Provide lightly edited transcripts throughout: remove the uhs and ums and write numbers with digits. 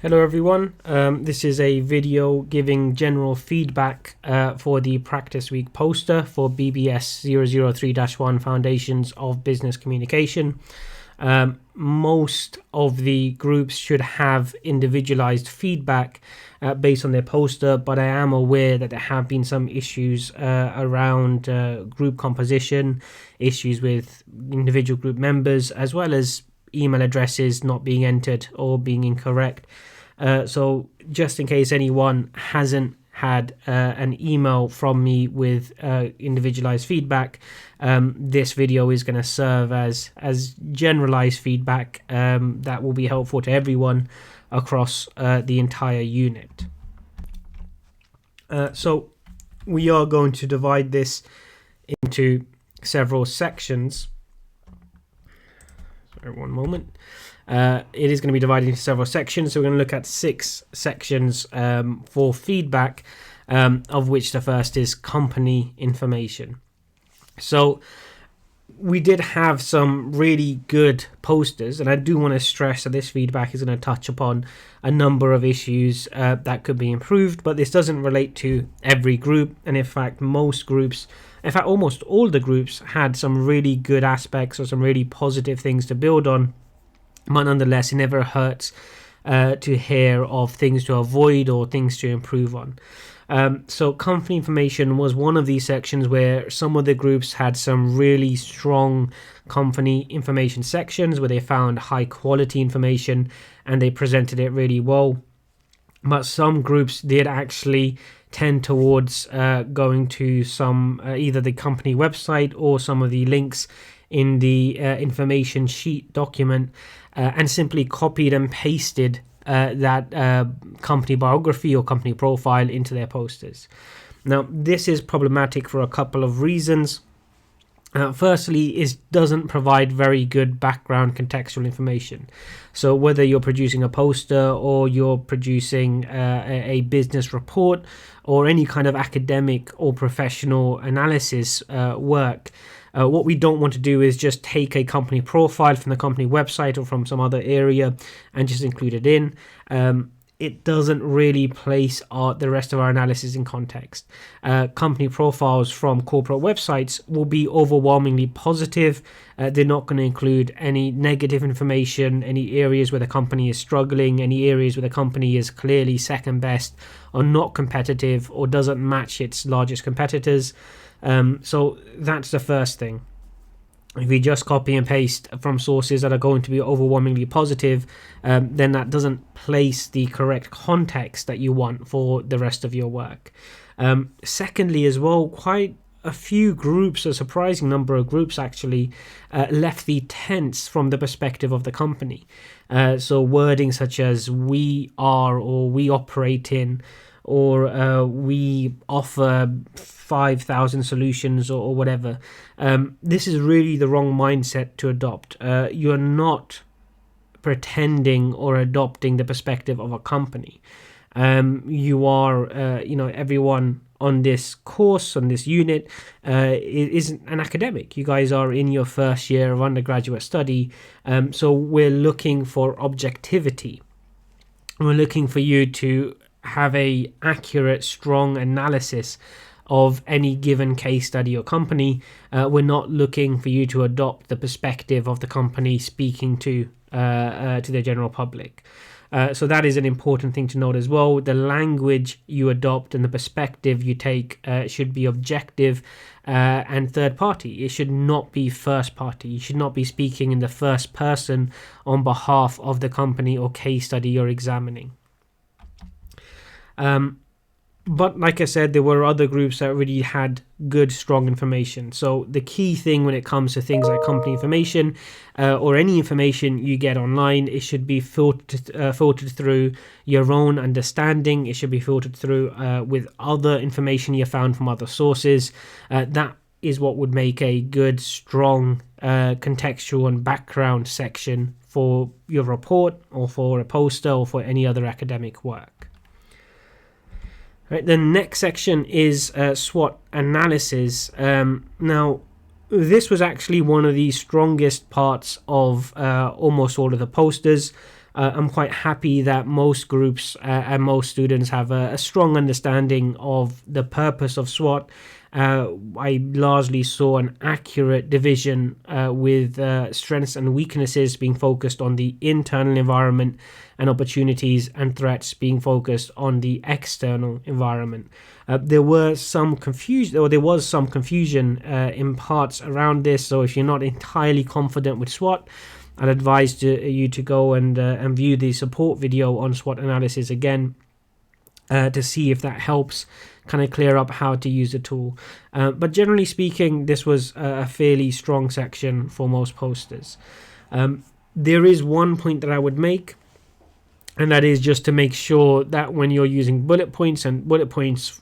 Hello everyone, this is a video giving general feedback for the Practice Week poster for BBS003-1 Foundations of Business Communication. Most of the groups should have individualized feedback based on their poster, but I am aware that there have been some issues around group composition, issues with individual group members, as well as email addresses not being entered or being incorrect. So just in case anyone hasn't had an email from me with individualized feedback, this video is going to serve as generalized feedback that will be helpful to everyone across the entire unit. So we are going to divide this into several sections. Sorry, one moment. It is going to be divided into several sections, so we're going to look at 6 sections for feedback, of which the first is company information. So we did have some really good posters, and I do want to stress that this feedback is going to touch upon a number of issues that could be improved, but this doesn't relate to every group, and in fact almost all the groups had some really good aspects or some really positive things to build on. But nonetheless, it never hurts to hear of things to avoid or things to improve on. So company information was one of these sections where some of the groups had some really strong company information sections where they found high quality information and they presented it really well. But some groups did actually tend towards going to some either the company website or some of the links in the information sheet document and simply copied and pasted that company biography or company profile into their posters. Now, this is problematic for a couple of reasons. Firstly, it doesn't provide very good background contextual information. So whether you're producing a poster or you're producing a business report or any kind of academic or professional analysis work, what we don't want to do is just take a company profile from the company website or from some other area and just include it in. It doesn't really place the rest of our analysis in context. Company profiles from corporate websites will be overwhelmingly positive. They're not going to include any negative information, any areas where the company is struggling, any areas where the company is clearly second best or not competitive or doesn't match its largest competitors. So that's the first thing. If we just copy and paste from sources that are going to be overwhelmingly positive, then that doesn't place the correct context that you want for the rest of your work. Secondly, as well, quite a few groups, a surprising number of groups actually, left the tense from the perspective of the company. So wording such as we are or we operate in, or we offer 5,000 solutions or whatever. This is really the wrong mindset to adopt. You're not pretending or adopting the perspective of a company. You are, everyone on this course, on this unit, is an academic. You guys are in your first year of undergraduate study. So we're looking for objectivity. We're looking for you to have a accurate, strong analysis of any given case study or company. We're not looking for you to adopt the perspective of the company speaking to the general public. So that is an important thing to note as well. The language you adopt and the perspective you take should be objective and third party. It should not be first party. You should not be speaking in the first person on behalf of the company or case study you're examining. But like I said, there were other groups that really had good, strong information. So the key thing when it comes to things like company information or any information you get online, it should be filtered through your own understanding. It should be filtered through with other information you found from other sources. That is what would make a good, strong contextual and background section for your report or for a poster or for any other academic work. Right, the next section is SWOT analysis. Now, this was actually one of the strongest parts of almost all of the posters. I'm quite happy that most groups and most students have a strong understanding of the purpose of SWOT. I largely saw an accurate division with strengths and weaknesses being focused on the internal environment and opportunities, and threats being focused on the external environment. There was some confusion in parts around this. So if you're not entirely confident with SWOT, I'd advise you to go and view the support video on SWOT analysis again to see if that helps kind of clear up how to use the tool. But generally speaking, this was a fairly strong section for most posters. There is one point that I would make, and that is just to make sure that when you're using bullet points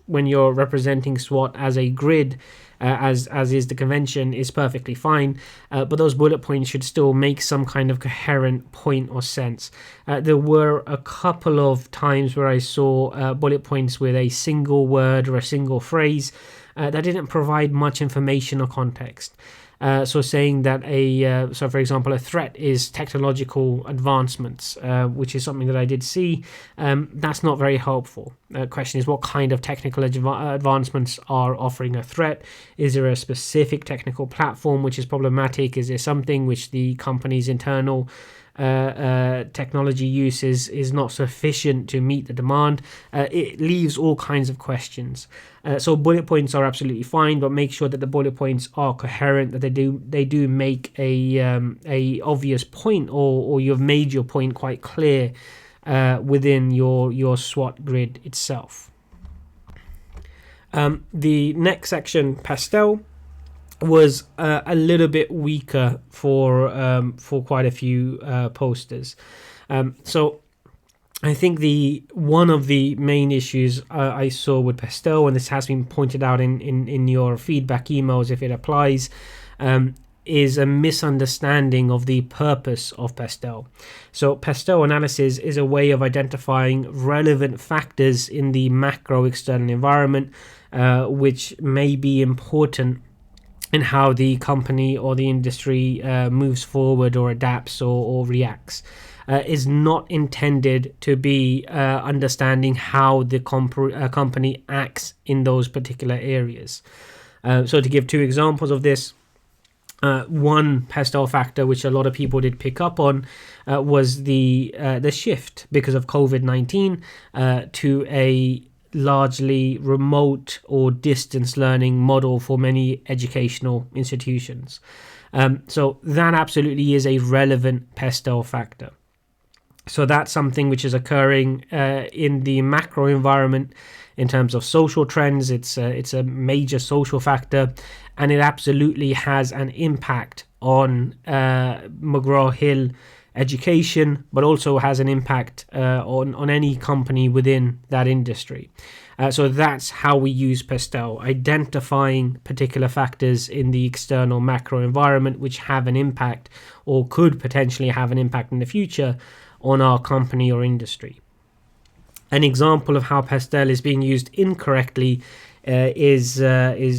when you're representing SWOT as a grid, as is the convention, is perfectly fine, but those bullet points should still make some kind of coherent point or sense. There were a couple of times where I saw bullet points with a single word or a single phrase that didn't provide much information or context. So saying that for example, a threat is technological advancements, which is something that I did see. That's not very helpful. The question is, what kind of technical advancements are offering a threat? Is there a specific technical platform which is problematic? Is there something which the company's internal technology use is not sufficient to meet the demand? It leaves all kinds of questions. So bullet points are absolutely fine, but make sure that the bullet points are coherent, that they do make a obvious point, or you've made your point quite clear within your SWOT grid itself. The next section, Pastel, was a little bit weaker for quite a few posters. So I think one of the main issues I saw with Pastel, and this has been pointed out in your feedback emails if it applies, is a misunderstanding of the purpose of Pastel. So Pastel analysis is a way of identifying relevant factors in the macro external environment, which may be important in how the company or the industry moves forward or adapts or reacts. Is not intended to be understanding how the company acts in those particular areas. So to give two examples of this, one Pastel factor which a lot of people did pick up on was the shift because of COVID-19 to a largely remote or distance learning model for many educational institutions. So that absolutely is a relevant Pastel factor. So that's something which is occurring in the macro environment in terms of social trends. It's a major social factor, and it absolutely has an impact on McGraw-Hill education, but also has an impact on any company within that industry. So that's how we use Pastel, identifying particular factors in the external macro environment which have an impact or could potentially have an impact in the future on our company or industry. An example of how Pastel is being used incorrectly is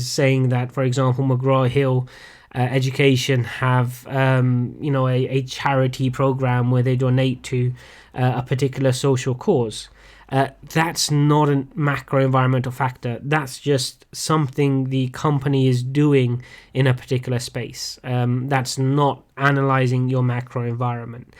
saying that, for example, McGraw-Hill education have a charity program where they donate to a particular social cause. That's not a macro environmental factor. That's just something the company is doing in a particular space. That's not analyzing your macro environment.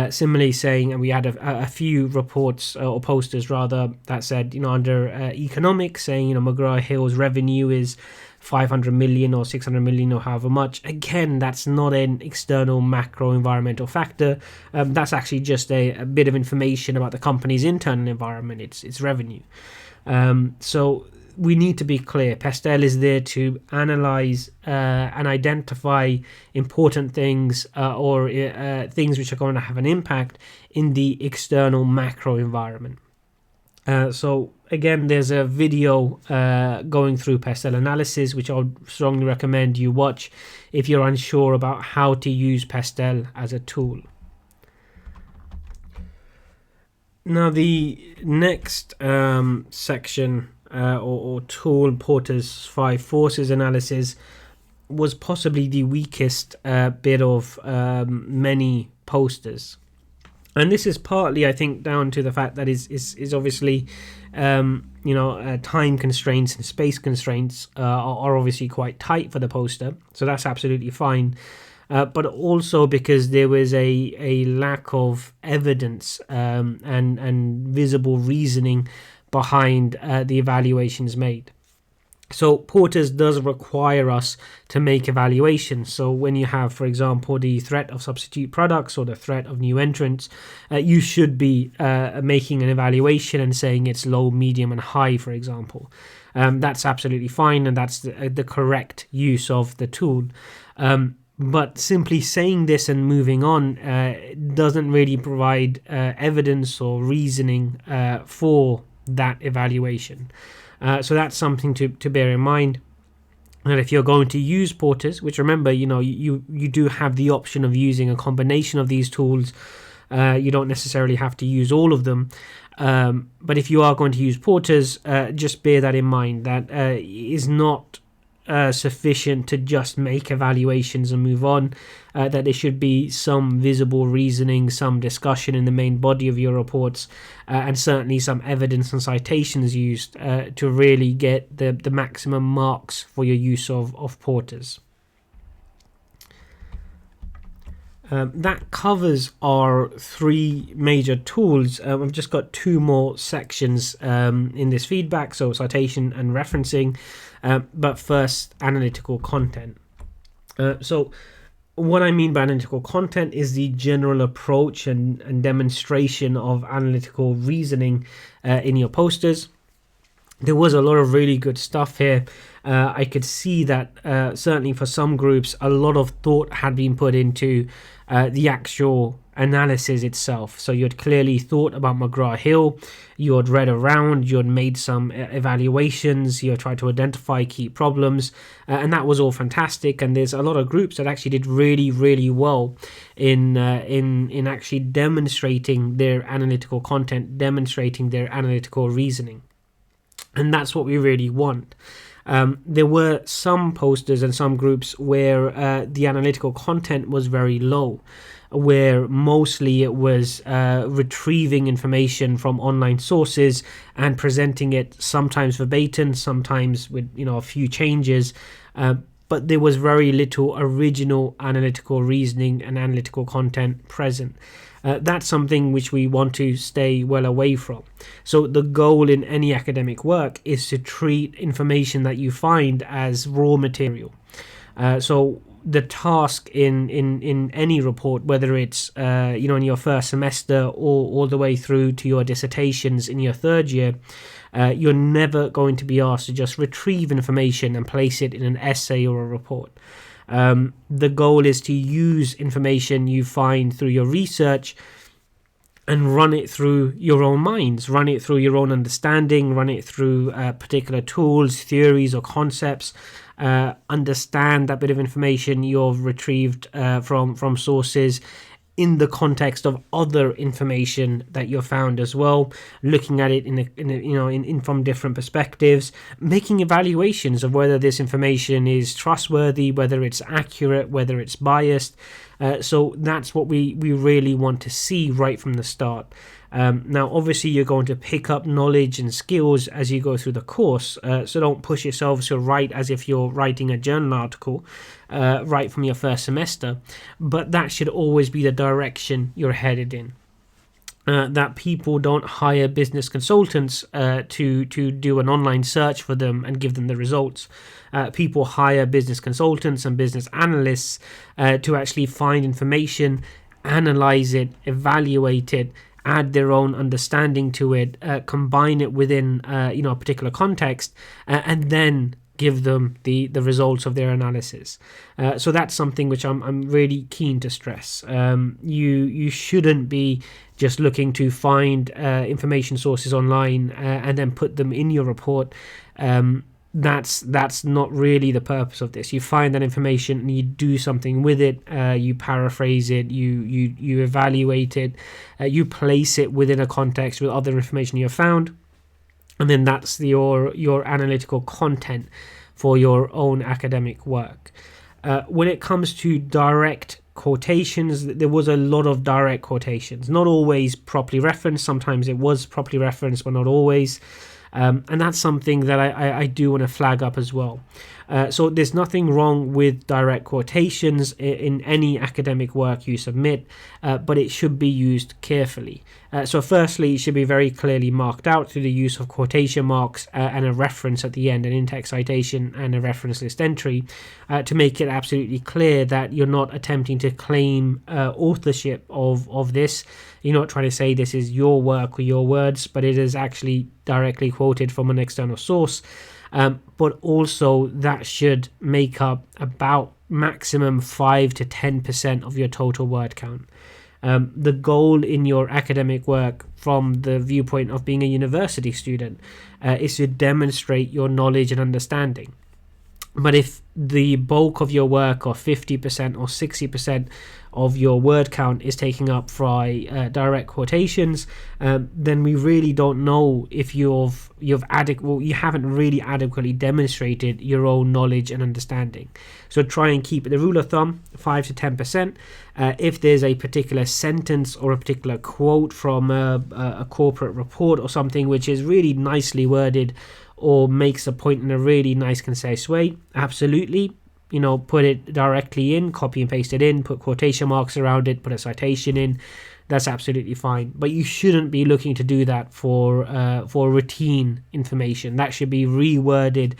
Similarly saying, and we had a few reports or posters rather that said, under economics, saying, McGraw-Hill's revenue is 500 million or 600 million or however much. Again, that's not an external macro environmental factor. That's actually just a bit of information about the company's internal environment, its revenue. So we need to be clear. Pastel is there to analyze and identify important things or things which are going to have an impact in the external macro environment. So again, there's a video going through Pastel analysis, which I would strongly recommend you watch if you're unsure about how to use Pastel as a tool. Now, the next section or tool, Porter's 5 forces analysis, was possibly the weakest bit of many posters. And this is partly, I think, down to the fact that is obviously, time constraints and space constraints are obviously quite tight for the poster, so that's absolutely fine. But also because there was a lack of evidence and visible reasoning behind the evaluations made. So Porters does require us to make evaluations. So when you have, for example, the threat of substitute products or the threat of new entrants, you should be making an evaluation and saying it's low, medium, and high, for example. That's absolutely fine, and that's the correct use of the tool. But simply saying this and moving on doesn't really provide evidence or reasoning for that evaluation. So that's something to bear in mind. And if you're going to use Porters, which remember, you do have the option of using a combination of these tools. You don't necessarily have to use all of them. But if you are going to use Porters, just bear that in mind. That is not sufficient to just make evaluations and move on, that there should be some visible reasoning, some discussion in the main body of your reports, and certainly some evidence and citations used to really get the maximum marks for your use of Porters. That covers our three major tools. We've just got two more sections in this feedback, so citation and referencing. But first, analytical content. So what I mean by analytical content is the general approach and demonstration of analytical reasoning in your posters. There was a lot of really good stuff here. I could see that certainly for some groups, a lot of thought had been put into the actual analysis itself. So you had clearly thought about McGraw-Hill, you had read around, you had made some evaluations, you had tried to identify key problems, and that was all fantastic. And there's a lot of groups that actually did really, really well in actually demonstrating their analytical content, demonstrating their analytical reasoning. And that's what we really want. There were some posters and some groups where the analytical content was very low, where mostly it was retrieving information from online sources and presenting it sometimes verbatim, sometimes with a few changes, but there was very little original analytical reasoning and analytical content present. That's something which we want to stay well away from. So the goal in any academic work is to treat information that you find as raw material. So the task in any report, whether it's in your first semester or all the way through to your dissertations in your third year, you're never going to be asked to just retrieve information and place it in an essay or a report. The goal is to use information you find through your research and run it through your own minds, run it through your own understanding, run it through particular tools, theories, or concepts. Understand that bit of information you've retrieved from sources in the context of other information that you've found as well, looking at it in from different perspectives, making evaluations of whether this information is trustworthy, whether it's accurate, whether it's biased. So that's what we really want to see right from the start. Now, obviously, you're going to pick up knowledge and skills as you go through the course, so don't push yourselves to write as if you're writing a journal article right from your first semester, but that should always be the direction you're headed in. That people don't hire business consultants to do an online search for them and give them the results. People hire business consultants and business analysts to actually find information, analyze it, evaluate it, add their own understanding to it, combine it within a particular context, and then give them the results of their analysis. So that's something which I'm really keen to stress. You shouldn't be just looking to find information sources online and then put them in your report. That's not really the purpose of this. You find that information and you do something with it. You paraphrase it. You evaluate it. You place it within a context with other information you have found, and then that's your analytical content for your own academic work. When it comes to direct quotations, there was a lot of direct quotations, not always properly referenced. Sometimes it was properly referenced, but not always. And that's something that I do want to flag up as well. So there's nothing wrong with direct quotations in any academic work you submit, but it should be used carefully. So firstly, it should be very clearly marked out through the use of quotation marks and a reference at the end, an in-text citation and a reference list entry, to make it absolutely clear that you're not attempting to claim authorship of this. You're not trying to say this is your work or your words, but it is actually directly quoted from an external source. But also that should make up about maximum 5 to 10% of your total word count. The goal in your academic work from the viewpoint of being a university student is to demonstrate your knowledge and understanding. But if the bulk of your work, or 50% or 60% of your word count, is taking up by direct quotations, then we really don't know if you haven't really adequately demonstrated your own knowledge and understanding. So try and keep the rule of thumb 5 to 10%. If there's a particular sentence or a particular quote from a corporate report or something which is really nicely worded, or makes a point in a really nice, concise way, absolutely, put it directly in, copy and paste it in, put quotation marks around it, put a citation in. That's absolutely fine. But you shouldn't be looking to do that for routine information. That should be reworded.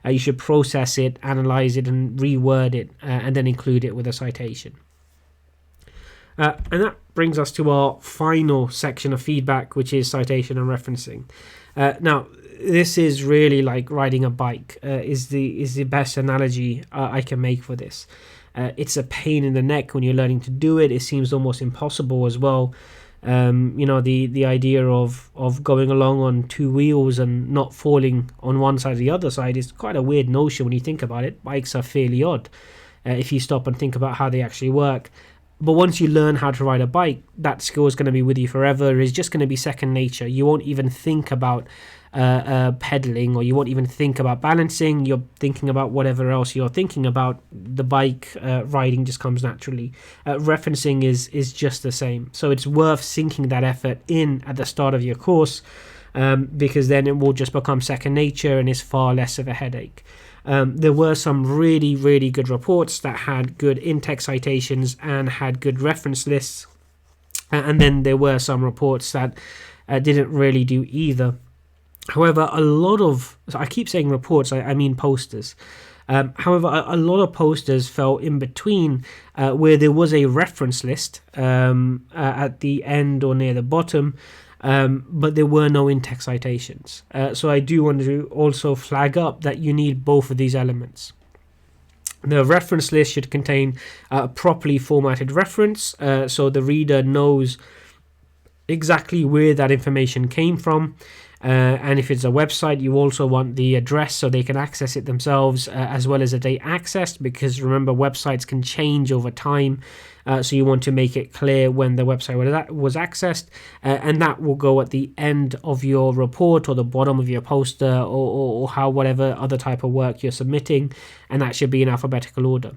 You should process it, analyze it, and reword it, and then include it with a citation. And that brings us to our final section of feedback, which is citation and referencing. Now, this is really like riding a bike, is the best analogy I can make for this. It's a pain in the neck when you're learning to do it. It seems almost impossible as well. The idea of going along on two wheels and not falling on one side or the other side is quite a weird notion when you think about it. Bikes are fairly odd if you stop and think about how they actually work. But once you learn how to ride a bike, that skill is going to be with you forever. It's just going to be second nature. You won't even think about pedaling, or you won't even think about balancing. You're thinking about whatever else you're thinking about. The bike riding just comes naturally. Referencing is just the same. So it's worth sinking that effort in at the start of your course, because then it will just become second nature and is far less of a headache. There were some really, really good reports that had good in-text citations and had good reference lists. And then there were some reports that didn't really do either. However, I keep saying reports, I mean posters. However, a lot of posters fell in between, where there was a reference list at the end or near the bottom, but there were no in-text citations. So I do want to also flag up that you need both of these elements. The reference list should contain a properly formatted reference, so the reader knows exactly where that information came from. And if it's a website, you also want the address so they can access it themselves, as well as a date accessed, because remember, websites can change over time. So you want to make it clear when the website was accessed, and that will go at the end of your report or the bottom of your poster, or whatever other type of work you're submitting, and that should be in alphabetical order.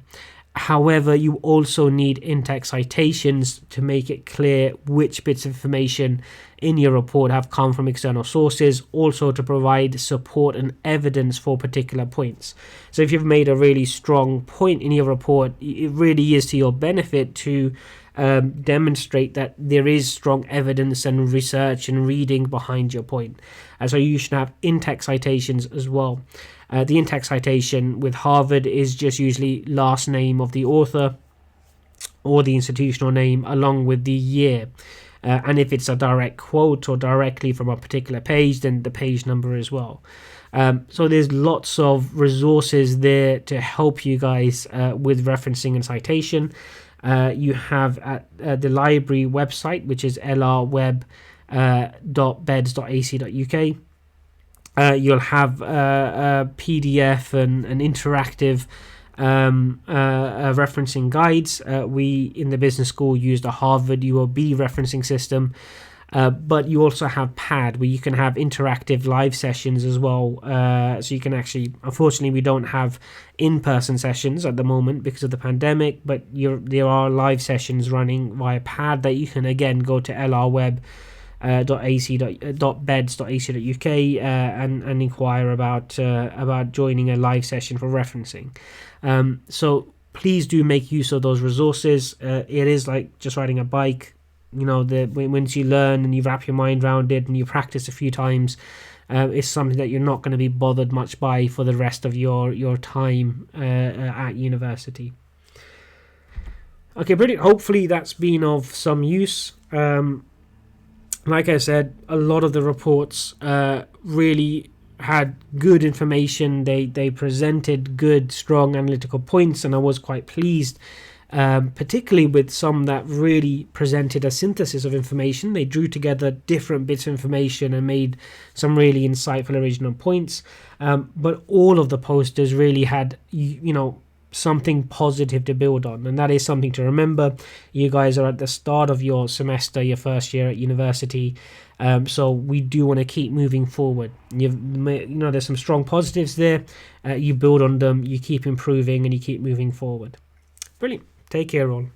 However, you also need in-text citations to make it clear which bits of information in your report have come from external sources, also to provide support and evidence for particular points. So if you've made a really strong point in your report, it really is to your benefit to demonstrate that there is strong evidence and research and reading behind your point. So you should have in-text citations as well. The in-text citation with Harvard is just usually last name of the author or the institutional name along with the year. And if it's a direct quote or directly from a particular page, then the page number as well. So there's lots of resources there to help you guys with referencing and citation. You have at the library website, which is lrweb.beds.ac.uk. You'll have a PDF and an interactive referencing guides. We in the business school used a Harvard UOB referencing system. But you also have PAD, where you can have interactive live sessions as well. So you can actually, unfortunately, we don't have in-person sessions at the moment because of the pandemic, but there are live sessions running via PAD that you can again go to lrweb.beds.ac.uk and inquire about joining a live session for referencing. So please do make use of those resources. It is like just riding a bike. Once you learn and you wrap your mind around it and you practice a few times, it's something that you're not going to be bothered much by for the rest of your time at university. Okay, brilliant. Hopefully that's been of some use. Like I said, a lot of the reports really had good information. They presented good, strong analytical points, and I was quite pleased. Particularly with some that really presented a synthesis of information. They drew together different bits of information and made some really insightful original points. But all of the posters really had, something positive to build on, and that is something to remember. You guys are at the start of your semester, your first year at university, so we do want to keep moving forward. There's some strong positives there. You build on them, you keep improving, and you keep moving forward. Brilliant. Take care, all.